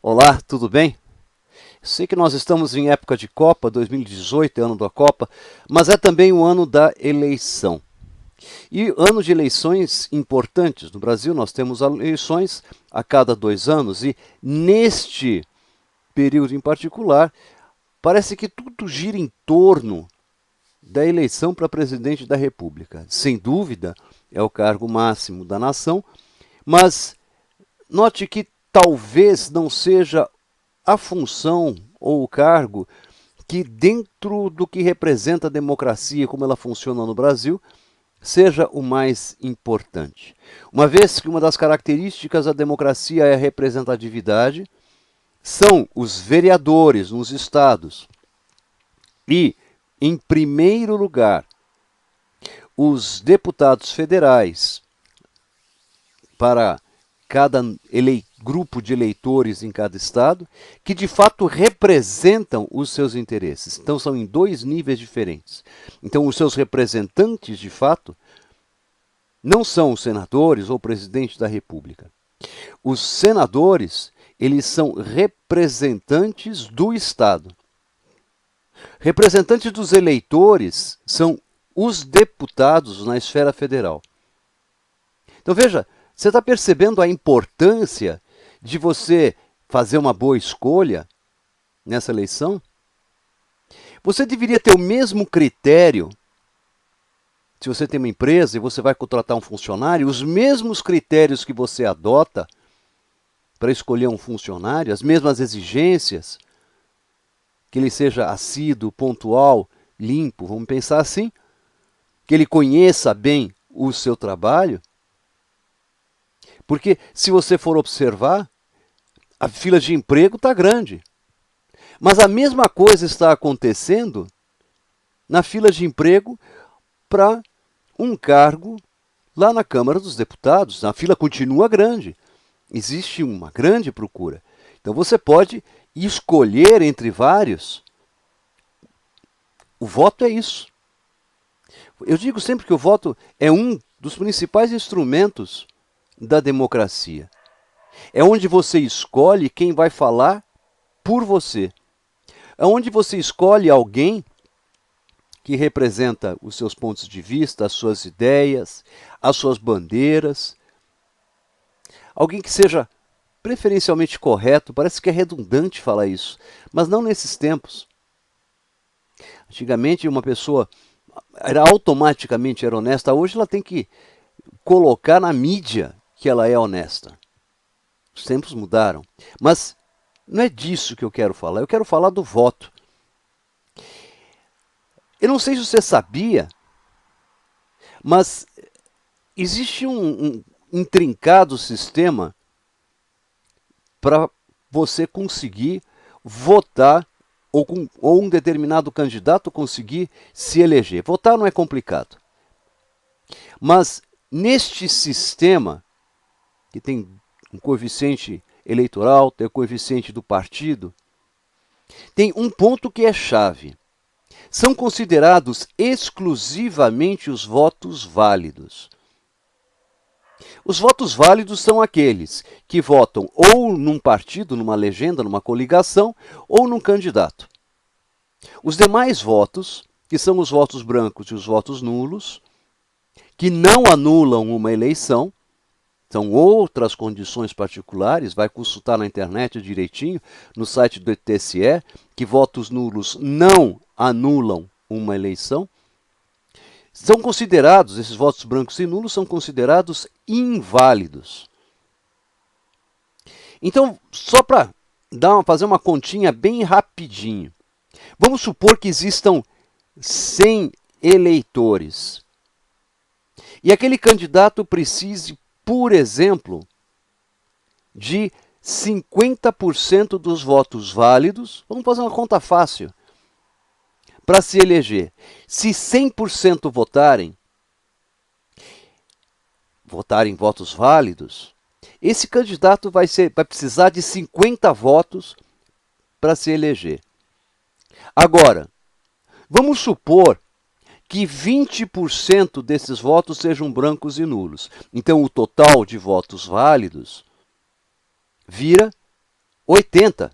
Olá, tudo bem? Sei que nós estamos em época de Copa, 2018 é ano da Copa, mas é também o ano da eleição. E ano de eleições importantes. No Brasil nós temos eleições a cada 2 anos e neste período em particular, parece que tudo gira em torno da eleição para presidente da República. Sem dúvida, é o cargo máximo da nação, mas note que talvez não seja a função ou o cargo que, dentro do que representa a democracia, como ela funciona no Brasil, seja o mais importante. Uma vez que uma das características da democracia é a representatividade, são os vereadores nos estados e, em primeiro lugar, os deputados federais para cada grupo de eleitores em cada estado, que de fato representam os seus interesses. Então são em dois níveis diferentes. Então os seus representantes, de fato, não são os senadores ou o presidente da República. Os senadores, eles são representantes do Estado. Representantes dos eleitores são os deputados na esfera federal. Então veja, você está percebendo a importância de você fazer uma boa escolha nessa eleição? Você deveria ter o mesmo critério, se você tem uma empresa e você vai contratar um funcionário, os mesmos critérios que você adota para escolher um funcionário, as mesmas exigências, que ele seja assíduo, pontual, limpo, vamos pensar assim, que ele conheça bem o seu trabalho. Porque se você for observar, a fila de emprego está grande. Mas a mesma coisa está acontecendo na fila de emprego para um cargo lá na Câmara dos Deputados. A fila continua grande. Existe uma grande procura. Então você pode escolher entre vários. O voto é isso. Eu digo sempre que o voto é um dos principais instrumentos da democracia. É onde você escolhe quem vai falar por você. É onde você escolhe alguém que representa os seus pontos de vista, as suas ideias, as suas bandeiras. Alguém que seja preferencialmente correto. Parece que é redundante falar isso, mas não nesses tempos. Antigamente uma pessoa automaticamente era honesta, hoje ela tem que colocar na mídia que ela é honesta. Os tempos mudaram. Mas não é disso que eu quero falar. Eu quero falar do voto. Eu não sei se você sabia, mas existe um intrincado sistema para você conseguir votar ou um determinado candidato conseguir se eleger. Votar não é complicado. Mas neste sistema, que tem um coeficiente eleitoral, tem o coeficiente do partido, tem um ponto que é chave. São considerados exclusivamente os votos válidos. Os votos válidos são aqueles que votam ou num partido, numa legenda, numa coligação, ou num candidato. Os demais votos, que são os votos brancos e os votos nulos, que não anulam uma eleição, são outras condições particulares, vai consultar na internet direitinho, no site do TSE, que votos nulos não anulam uma eleição. São considerados, esses votos brancos e nulos são considerados inválidos. Então, só para fazer uma continha bem rapidinho, vamos supor que existam 100 eleitores. E aquele candidato precise, por exemplo, de 50% dos votos válidos, vamos fazer uma conta fácil, para se eleger. Se 100% votarem votos válidos, esse candidato vai precisar de 50 votos para se eleger. Agora, vamos supor que 20% desses votos sejam brancos e nulos. Então, o total de votos válidos vira 80.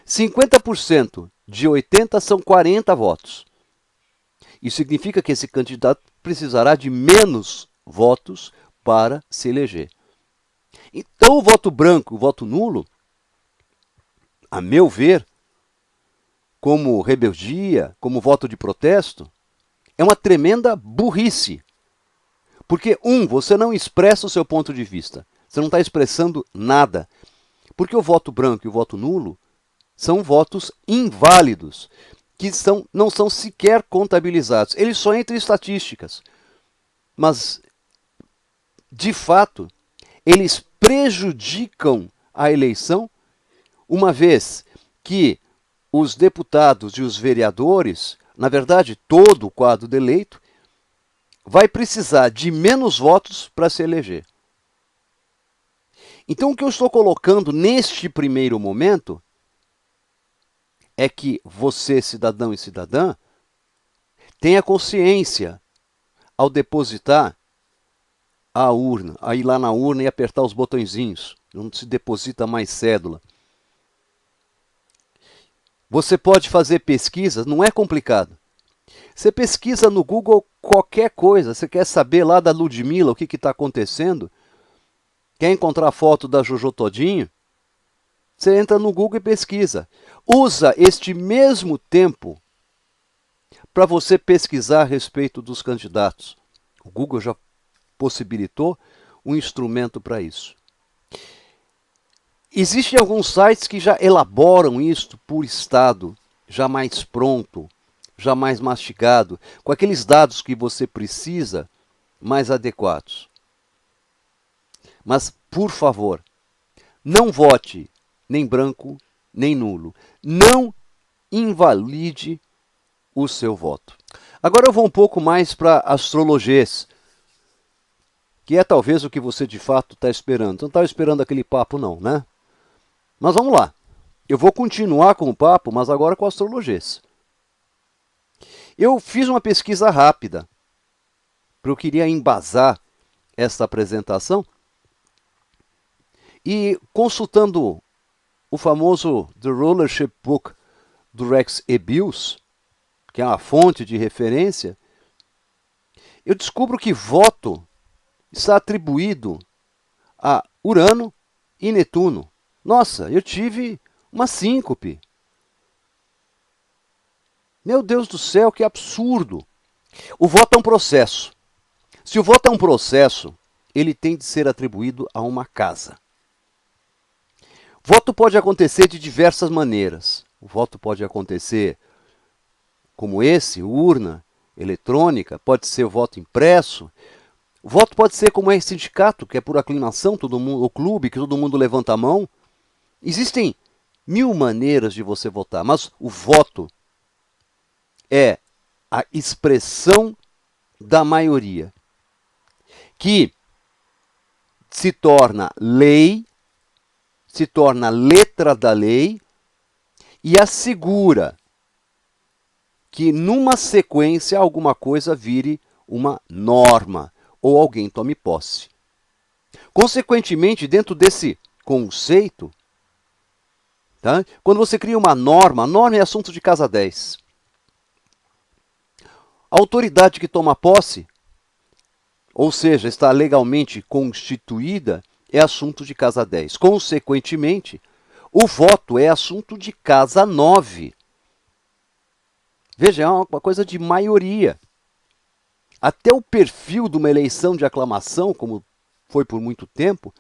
50% de 80 são 40 votos. Isso significa que esse candidato precisará de menos votos para se eleger. Então, o voto branco, o voto nulo, a meu ver, como rebeldia, como voto de protesto, é uma tremenda burrice. Porque, você não expressa o seu ponto de vista. Você não está expressando nada. Porque o voto branco e o voto nulo são votos inválidos, que não são sequer contabilizados. Eles só entram em estatísticas. Mas, de fato, eles prejudicam a eleição, uma vez que os deputados e os vereadores, na verdade, todo o quadro de eleito, vai precisar de menos votos para se eleger. Então, o que eu estou colocando neste primeiro momento é que você, cidadão e cidadã, tenha consciência ao depositar a urna, a ir lá na urna e apertar os botõezinhos. Não se deposita mais cédula. Você pode fazer pesquisas, não é complicado. Você pesquisa no Google qualquer coisa, você quer saber lá da Ludmilla o que está acontecendo, quer encontrar a foto da Jojo Todinho, você entra no Google e pesquisa. Usa este mesmo tempo para você pesquisar a respeito dos candidatos. O Google já possibilitou um instrumento para isso. Existem alguns sites que já elaboram isto por estado, já mais pronto, já mais mastigado, com aqueles dados que você precisa, mais adequados. Mas, por favor, não vote nem branco, nem nulo. Não invalide o seu voto. Agora eu vou um pouco mais para astrologês, que é talvez o que você de fato está esperando. Você não estava esperando aquele papo não, né? Mas vamos lá. Eu vou continuar com o papo, mas agora com astrologês. Eu fiz uma pesquisa rápida, porque eu queria embasar esta apresentação, e consultando o famoso The Rulership Book do Rex Ebius, que é uma fonte de referência, eu descubro que voto está atribuído a Urano e Netuno. Nossa, eu tive uma síncope. Meu Deus do céu, que absurdo! O voto é um processo. Se o voto é um processo, ele tem de ser atribuído a uma casa. Voto pode acontecer de diversas maneiras. O voto pode acontecer como esse, urna, eletrônica, pode ser o voto impresso. O voto pode ser como é sindicato, que é por aclamação, todo mundo, o clube, que todo mundo levanta a mão. Existem 1000 maneiras de você votar, mas o voto é a expressão da maioria, que se torna lei, se torna letra da lei e assegura que numa sequência alguma coisa vire uma norma ou alguém tome posse. Consequentemente, dentro desse conceito, tá? Quando você cria uma norma, a norma é assunto de casa 10. A autoridade que toma posse, ou seja, está legalmente constituída, é assunto de casa 10. Consequentemente, o voto é assunto de casa 9. Veja, é uma coisa de maioria. Até o perfil de uma eleição de aclamação, como foi por muito tempo,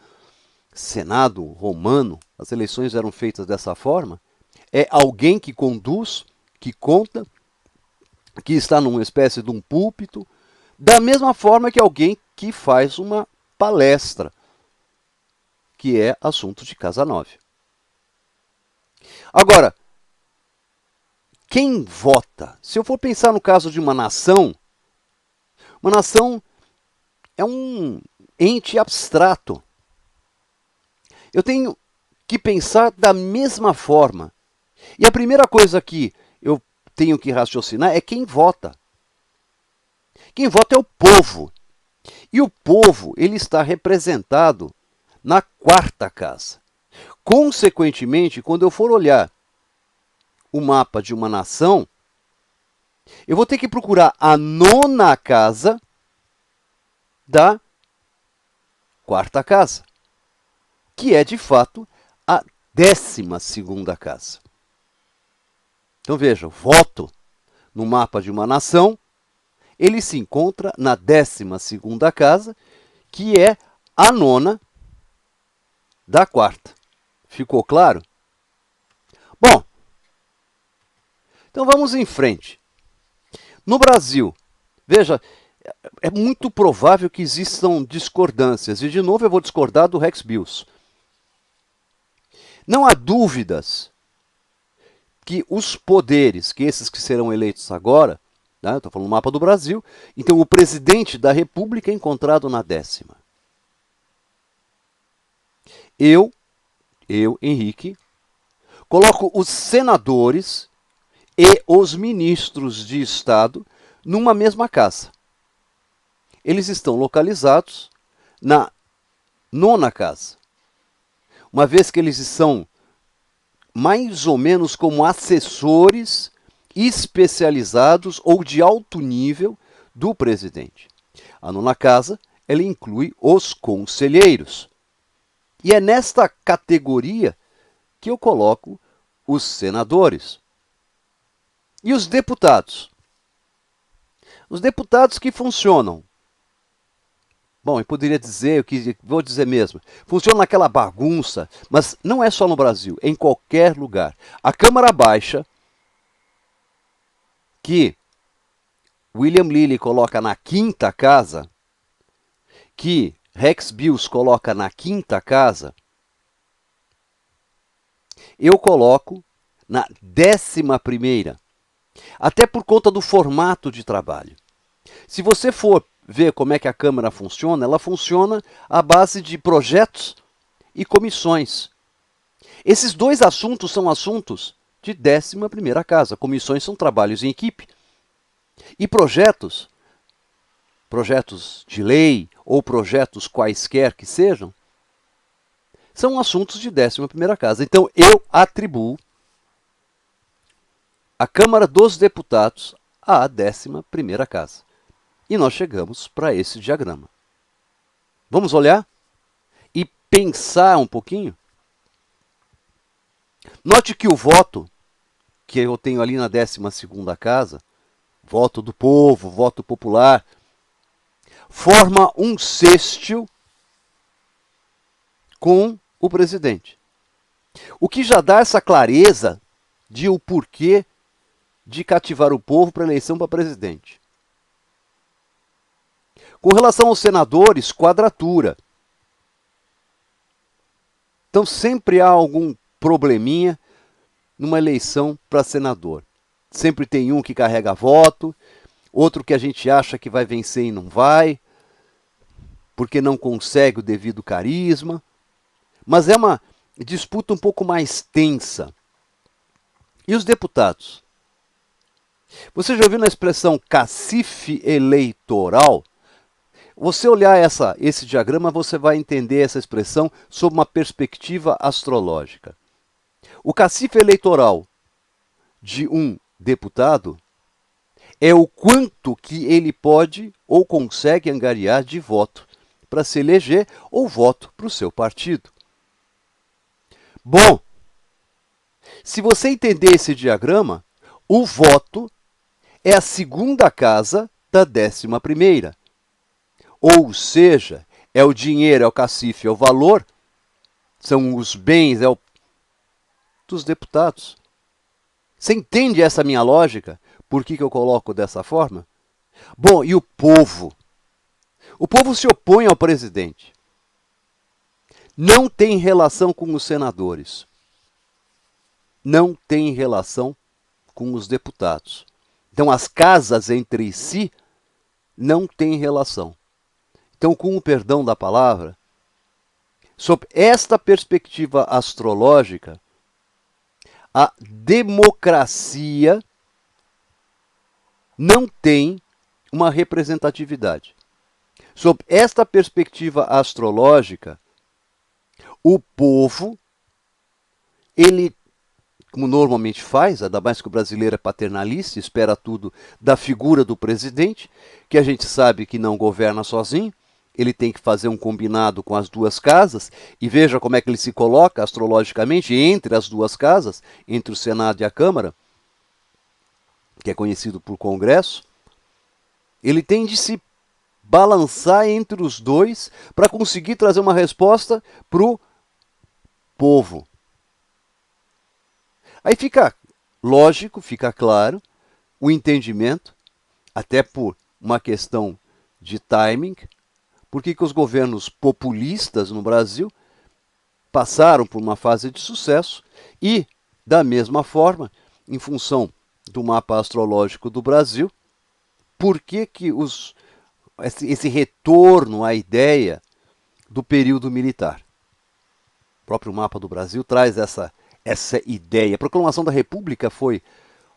Senado romano, as eleições eram feitas dessa forma, é alguém que conduz, que conta, que está numa espécie de um púlpito, da mesma forma que alguém que faz uma palestra, que é assunto de casa 9. Agora, quem vota? Se eu for pensar no caso de uma nação é um ente abstrato. Eu tenho que pensar da mesma forma. E a primeira coisa que eu tenho que raciocinar é quem vota. Quem vota é o povo. E o povo, ele está representado na quarta casa. Consequentemente, quando eu for olhar o mapa de uma nação, eu vou ter que procurar a nona casa da quarta casa, que é de fato a 12ª casa. Então veja, o voto no mapa de uma nação, ele se encontra na 12ª casa, que é a nona da quarta. Ficou claro? Bom, então vamos em frente. No Brasil, veja, é muito provável que existam discordâncias. E de novo eu vou discordar do Rex Bills. Não há dúvidas que os poderes, que esses que serão eleitos agora, né, eu estou falando do mapa do Brasil, então o presidente da República é encontrado na 10ª. Eu, Henrique, coloco os senadores e os ministros de Estado numa mesma casa. Eles estão localizados na 9ª casa. Uma vez que eles são mais ou menos como assessores especializados ou de alto nível do presidente. A 9ª casa, ela inclui os conselheiros. E é nesta categoria que eu coloco os senadores. E os deputados? Os deputados que funcionam. Bom, eu poderia dizer, vou dizer mesmo, funciona naquela bagunça, mas não é só no Brasil, é em qualquer lugar. A Câmara Baixa, que William Lilly coloca na 5ª casa, que Rex Bills coloca na 5ª casa, eu coloco na 11ª, até por conta do formato de trabalho. Se você for ver como é que a Câmara funciona, ela funciona à base de projetos e comissões. Esses dois assuntos são assuntos de 11ª casa. Comissões são trabalhos em equipe. E projetos de lei ou projetos quaisquer que sejam, são assuntos de 11ª casa. Então eu atribuo a Câmara dos Deputados à 11ª casa. E nós chegamos para esse diagrama. Vamos olhar e pensar um pouquinho? Note que o voto que eu tenho ali na 12ª casa, voto do povo, voto popular, forma um sextil com o presidente. O que já dá essa clareza de o porquê de cativar o povo para a eleição para presidente. Com relação aos senadores, quadratura. Então sempre há algum probleminha numa eleição para senador. Sempre tem um que carrega voto, outro que a gente acha que vai vencer e não vai, porque não consegue o devido carisma. Mas é uma disputa um pouco mais tensa. E os deputados? Você já ouviu na expressão cacife eleitoral? Você olhar esse diagrama, você vai entender essa expressão sob uma perspectiva astrológica. O cacife eleitoral de um deputado é o quanto que ele pode ou consegue angariar de voto para se eleger ou voto para o seu partido. Bom, se você entender esse diagrama, o voto é a 2ª casa da 11ª. Ou seja, é o dinheiro, é o cacife, é o valor, são os bens, dos deputados. Você entende essa minha lógica? Por que eu coloco dessa forma? Bom, e o povo? O povo se opõe ao presidente. Não tem relação com os senadores. Não tem relação com os deputados. Então as casas entre si não têm relação. Então, com o perdão da palavra, sob esta perspectiva astrológica, a democracia não tem uma representatividade. Sob esta perspectiva astrológica, o povo ele, como normalmente faz, ainda mais que o brasileiro é paternalista, espera tudo da figura do presidente, que a gente sabe que não governa sozinho, ele tem que fazer um combinado com as duas casas, e veja como é que ele se coloca astrologicamente entre as duas casas, entre o Senado e a Câmara, que é conhecido por Congresso. Ele tem de se balançar entre os dois para conseguir trazer uma resposta para o povo. Aí fica lógico, fica claro, o entendimento, até por uma questão de timing, porque que os governos populistas no Brasil passaram por uma fase de sucesso e, da mesma forma, em função do mapa astrológico do Brasil, por que esse retorno à ideia do período militar? O próprio mapa do Brasil traz essa ideia. A proclamação da República foi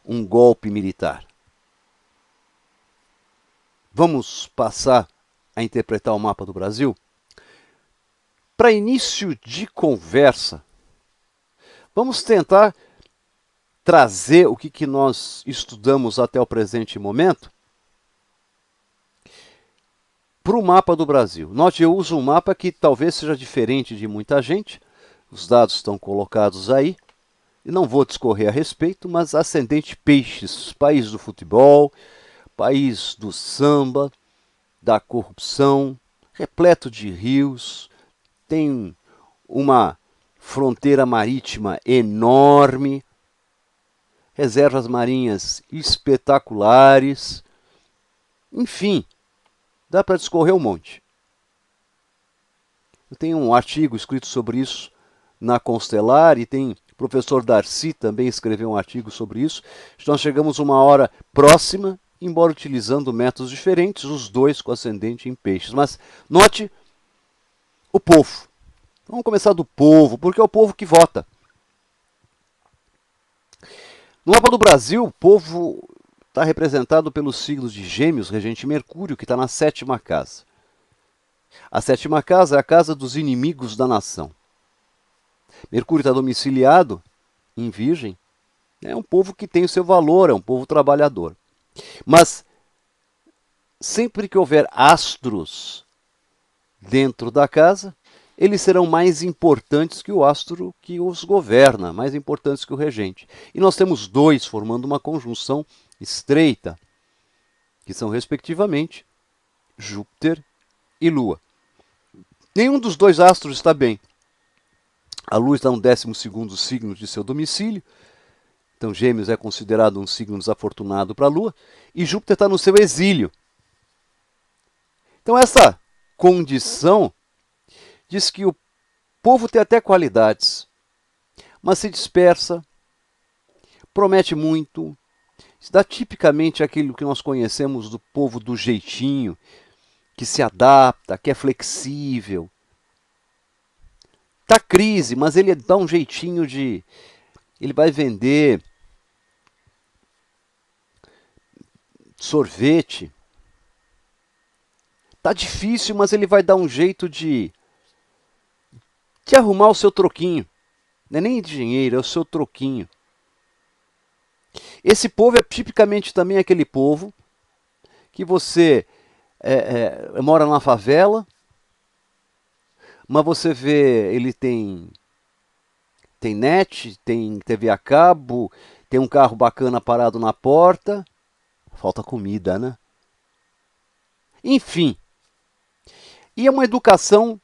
um golpe militar. Vamos passar a interpretar o mapa do Brasil? Para início de conversa, vamos tentar trazer o que nós estudamos até o presente momento para o mapa do Brasil. Note, eu uso um mapa que talvez seja diferente de muita gente, os dados estão colocados aí, e não vou discorrer a respeito, mas ascendente Peixes, país do futebol, país do samba, da corrupção, repleto de rios, tem uma fronteira marítima enorme, reservas marinhas espetaculares, enfim, dá para discorrer um monte. Eu tenho um artigo escrito sobre isso na Constelar e tem o professor Darcy também escreveu um artigo sobre isso. Então chegamos uma hora próxima, embora utilizando métodos diferentes, os dois com ascendente em peixes. Mas note o povo. Vamos começar do povo, porque é o povo que vota. No mapa do Brasil, o povo está representado pelos signos de Gêmeos, regente Mercúrio, que está na 7ª casa. A 7ª casa é a casa dos inimigos da nação. Mercúrio está domiciliado em Virgem. É um povo que tem o seu valor, é um povo trabalhador. Mas sempre que houver astros dentro da casa, eles serão mais importantes que o astro que os governa, mais importantes que o regente. E nós temos dois formando uma conjunção estreita, que são, respectivamente, Júpiter e Lua. Nenhum dos dois astros está bem. A Lua está no 12º signo de seu domicílio, então Gêmeos é considerado um signo desafortunado para a Lua, e Júpiter está no seu exílio. Então essa condição diz que o povo tem até qualidades, mas se dispersa, promete muito, se dá tipicamente aquilo que nós conhecemos do povo do jeitinho, que se adapta, que é flexível. Tá crise, mas ele dá um jeitinho de... Ele vai vender sorvete. Tá difícil, mas ele vai dar um jeito de arrumar o seu troquinho. Não é nem de dinheiro, é o seu troquinho. Esse povo é tipicamente também aquele povo que você mora numa favela, mas você vê, ele tem net, tem TV a cabo, tem um carro bacana parado na porta, falta comida, né? Enfim, e é uma educação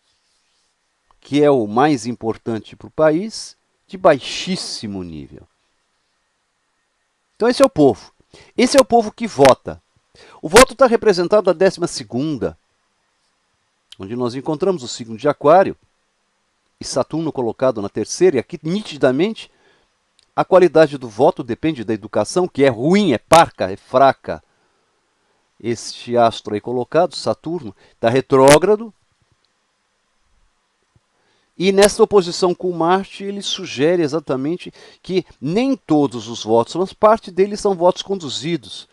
que é o mais importante para o país, de baixíssimo nível. Então esse é o povo. Esse é o povo que vota. O voto está representado na 12ª, onde nós encontramos o signo de Aquário, e Saturno colocado na 3ª, e aqui nitidamente a qualidade do voto depende da educação, que é ruim, é parca, é fraca. Este astro aí colocado, Saturno, está retrógrado, e nessa oposição com Marte, ele sugere exatamente que nem todos os votos, mas parte deles são votos conduzidos,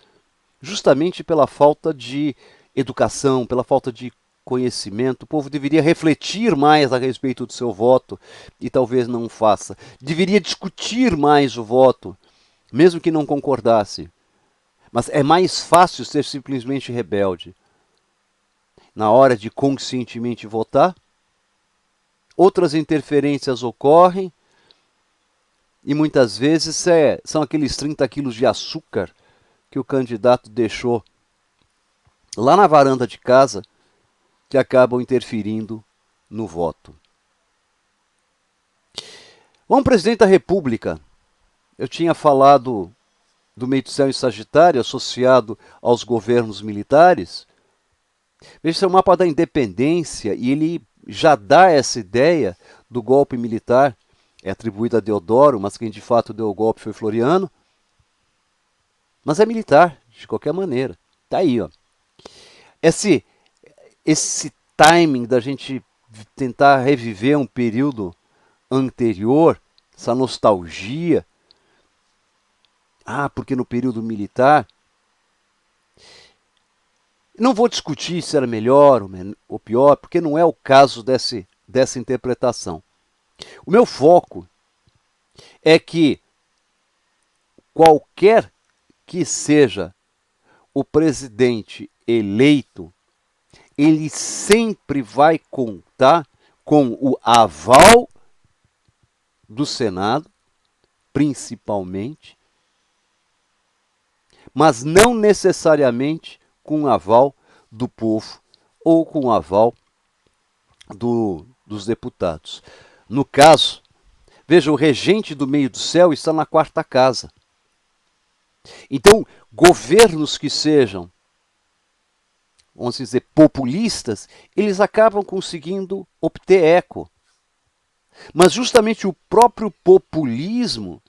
justamente pela falta de educação, pela falta de conhecimento, o povo deveria refletir mais a respeito do seu voto e talvez não faça. Deveria discutir mais o voto, mesmo que não concordasse. Mas é mais fácil ser simplesmente rebelde. Na hora de conscientemente votar, outras interferências ocorrem e muitas vezes são aqueles 30 quilos de açúcar que o candidato deixou lá na varanda de casa que acabam interferindo no voto. Bom, presidente da República, eu tinha falado do meio do céu em Sagitário associado aos governos militares. Veja, esse é o mapa da independência e ele já dá essa ideia do golpe militar. É atribuído a Deodoro, mas quem de fato deu o golpe foi Floriano. Mas é militar, de qualquer maneira. Tá aí, ó. Esse timing da gente tentar reviver um período anterior, essa nostalgia. Porque no período militar... Não vou discutir se era melhor ou pior, porque não é o caso dessa interpretação. O meu foco é que qualquer que seja o presidente eleito, ele sempre vai contar com o aval do Senado, principalmente, mas não necessariamente com o aval do povo ou com o aval dos deputados. No caso, veja, o regente do meio do céu está na quarta casa. Então, governos que sejam, vamos dizer, populistas, eles acabam conseguindo obter eco. Mas justamente o próprio populismo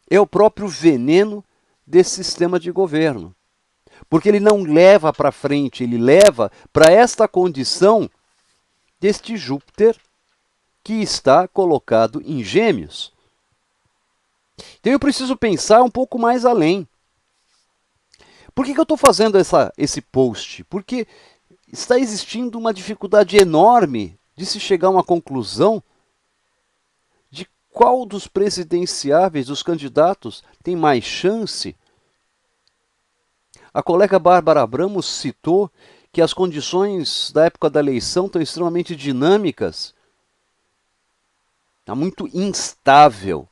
é o próprio veneno desse sistema de governo. Porque ele não leva para frente, ele leva para esta condição deste Júpiter que está colocado em Gêmeos. Então eu preciso pensar um pouco mais além. Por que eu estou fazendo esse post? Porque está existindo uma dificuldade enorme de se chegar a uma conclusão de qual dos presidenciáveis, dos candidatos, tem mais chance. A colega Bárbara Abramos citou que as condições da época da eleição estão extremamente dinâmicas. Está muito instável.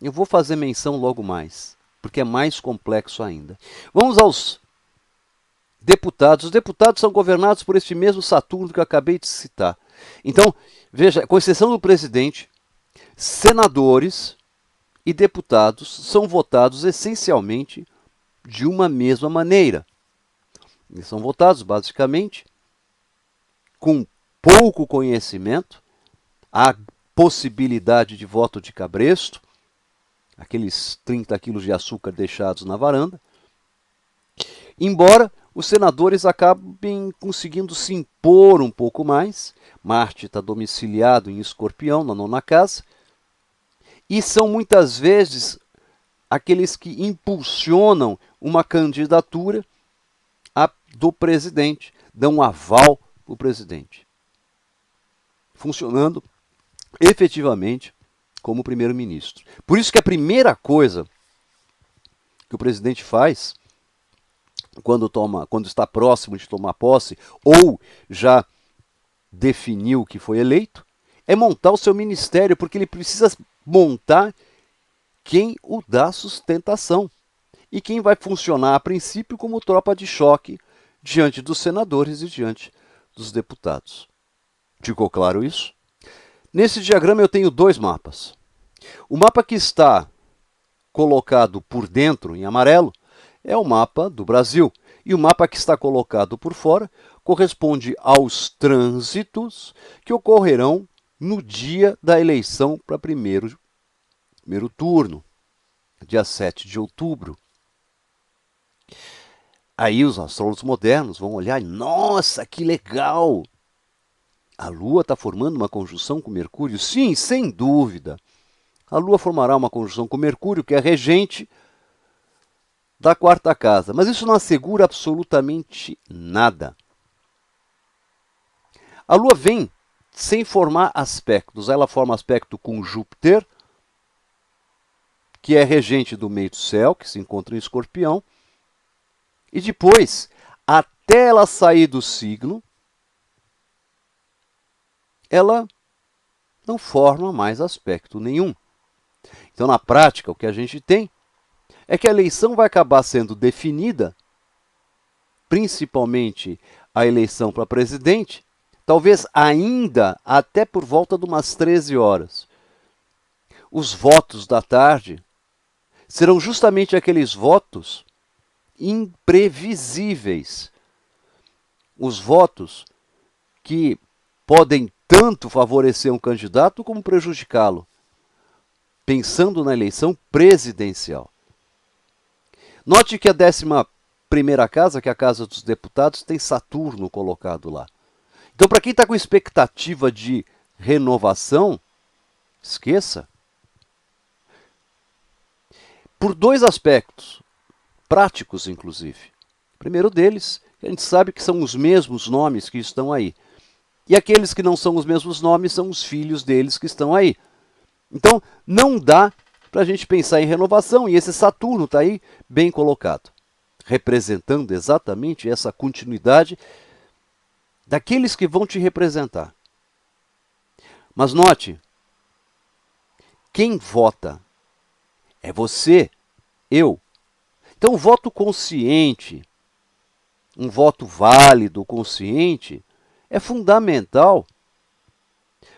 Eu vou fazer menção logo mais, porque é mais complexo ainda. Vamos aos deputados. Os deputados são governados por este mesmo Saturno que eu acabei de citar. Então, veja, com exceção do presidente, senadores e deputados são votados essencialmente de uma mesma maneira. Eles são votados, basicamente, com pouco conhecimento, há possibilidade de voto de cabresto, aqueles 30 quilos de açúcar deixados na varanda, embora os senadores acabem conseguindo se impor um pouco mais. Marte está domiciliado em Escorpião, na nona casa, e são muitas vezes aqueles que impulsionam uma candidatura do presidente, dão um aval para o presidente, funcionando efetivamente como primeiro-ministro. Por isso que a primeira coisa que o presidente faz quando está próximo de tomar posse ou já definiu que foi eleito, é montar o seu ministério, porque ele precisa montar quem o dá sustentação e quem vai funcionar a princípio como tropa de choque diante dos senadores e diante dos deputados. Ficou claro isso? Nesse diagrama eu tenho dois mapas. O mapa que está colocado por dentro, em amarelo, é o mapa do Brasil. E o mapa que está colocado por fora corresponde aos trânsitos que ocorrerão no dia da eleição para primeiro turno, dia 7 de outubro. Aí os astrólogos modernos vão olhar e, nossa, que legal! A Lua está formando uma conjunção com Mercúrio? Sim, sem dúvida. A Lua formará uma conjunção com Mercúrio, que é regente da quarta casa. Mas isso não assegura absolutamente nada. A Lua vem sem formar aspectos. Ela forma aspecto com Júpiter, que é regente do meio do céu, que se encontra em Escorpião. E depois, até ela sair do signo, ela não forma mais aspecto nenhum. Então, na prática, o que a gente tem é que a eleição vai acabar sendo definida, principalmente a eleição para presidente, talvez ainda até por volta de umas 13 horas. Os votos da tarde serão justamente aqueles votos imprevisíveis. Os votos que podem tanto favorecer um candidato como prejudicá-lo, pensando na eleição presidencial. Note que a 11ª casa, que é a Casa dos Deputados, tem Saturno colocado lá. Então, para quem está com expectativa de renovação, esqueça. Por dois aspectos, práticos inclusive. O primeiro deles, a gente sabe que são os mesmos nomes que estão aí. E aqueles que não são os mesmos nomes são os filhos deles que estão aí. Então, não dá para a gente pensar em renovação, e esse Saturno está aí bem colocado, representando exatamente essa continuidade daqueles que vão te representar. Mas note, quem vota é você, eu. Então, o voto consciente, um voto válido, consciente, é fundamental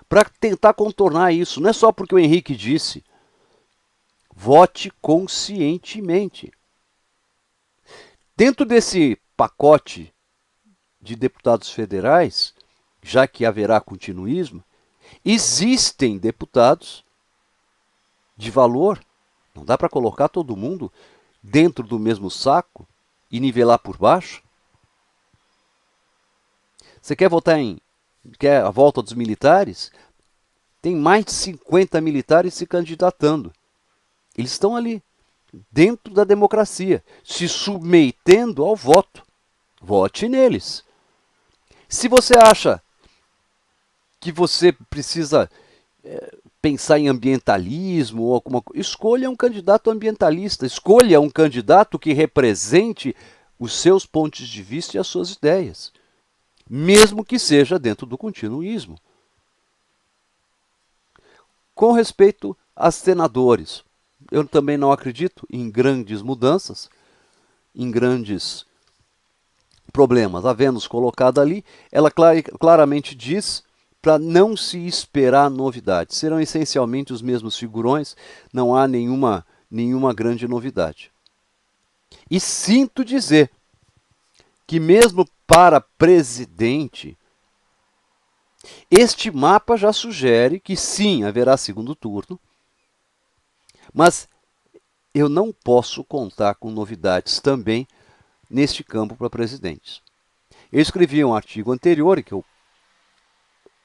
para tentar contornar isso. Não é só porque o Henrique disse, vote conscientemente. Dentro desse pacote de deputados federais, já que haverá continuismo, existem deputados de valor. Não dá para colocar todo mundo dentro do mesmo saco e nivelar por baixo. Você quer votar quer a volta dos militares? Tem mais de 50 militares se candidatando. Eles estão ali, dentro da democracia, se submetendo ao voto. Vote neles. Se você acha que você precisa pensar em ambientalismo ou alguma coisa, escolha um candidato ambientalista, escolha um candidato que represente os seus pontos de vista e as suas ideias, mesmo que seja dentro do continuismo. Com respeito a senadores, eu também não acredito em grandes mudanças, em grandes problemas. A Vênus colocada ali, ela claramente diz para não se esperar novidades. Serão essencialmente os mesmos figurões, não há nenhuma grande novidade. E sinto dizer que mesmo para presidente, este mapa já sugere que sim, haverá segundo turno, mas eu não posso contar com novidades também neste campo para presidentes. Eu escrevi um artigo anterior, que eu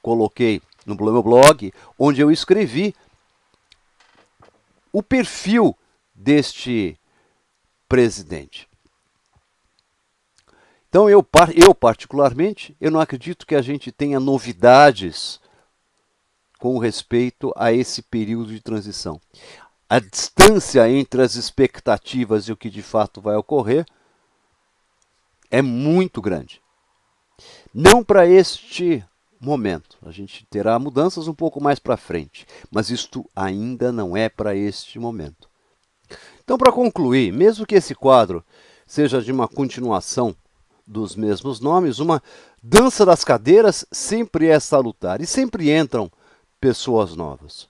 coloquei no meu blog, onde eu escrevi o perfil deste presidente. Então, eu particularmente, eu não acredito que a gente tenha novidades com respeito a esse período de transição. A distância entre as expectativas e o que de fato vai ocorrer é muito grande. Não para este momento. A gente terá mudanças um pouco mais para frente, mas isto ainda não é para este momento. Então, para concluir, mesmo que esse quadro seja de uma continuação dos mesmos nomes, uma dança das cadeiras sempre é salutar e sempre entram pessoas novas.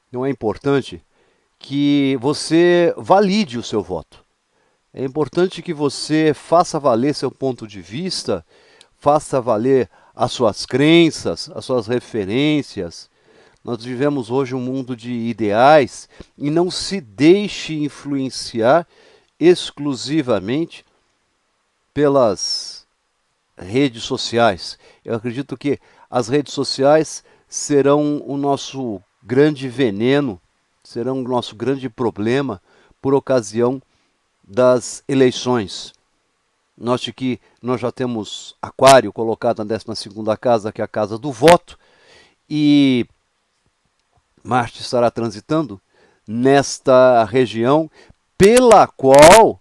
Então é importante que você valide o seu voto. É importante que você faça valer seu ponto de vista, faça valer as suas crenças, as suas referências. Nós vivemos hoje um mundo de ideais e não se deixe influenciar exclusivamente pelas redes sociais. Eu acredito que as redes sociais serão o nosso grande veneno, serão o nosso grande problema por ocasião das eleições. Note que nós já temos Aquário colocado na 12ª casa, que é a casa do voto, e Marte estará transitando nesta região, pela qual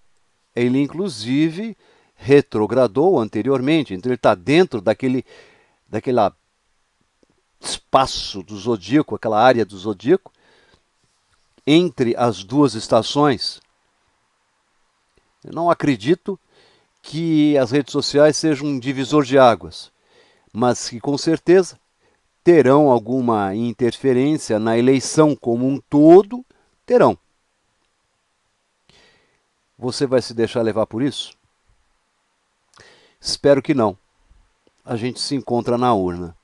ele inclusive retrogradou anteriormente. Então ele está dentro daquela espaço do zodíaco, aquela área do zodíaco, entre as duas estações. Eu não acredito que as redes sociais sejam um divisor de águas, mas que com certeza terão alguma interferência na eleição como um todo, terão. Você vai se deixar levar por isso? Espero que não. A gente se encontra na urna.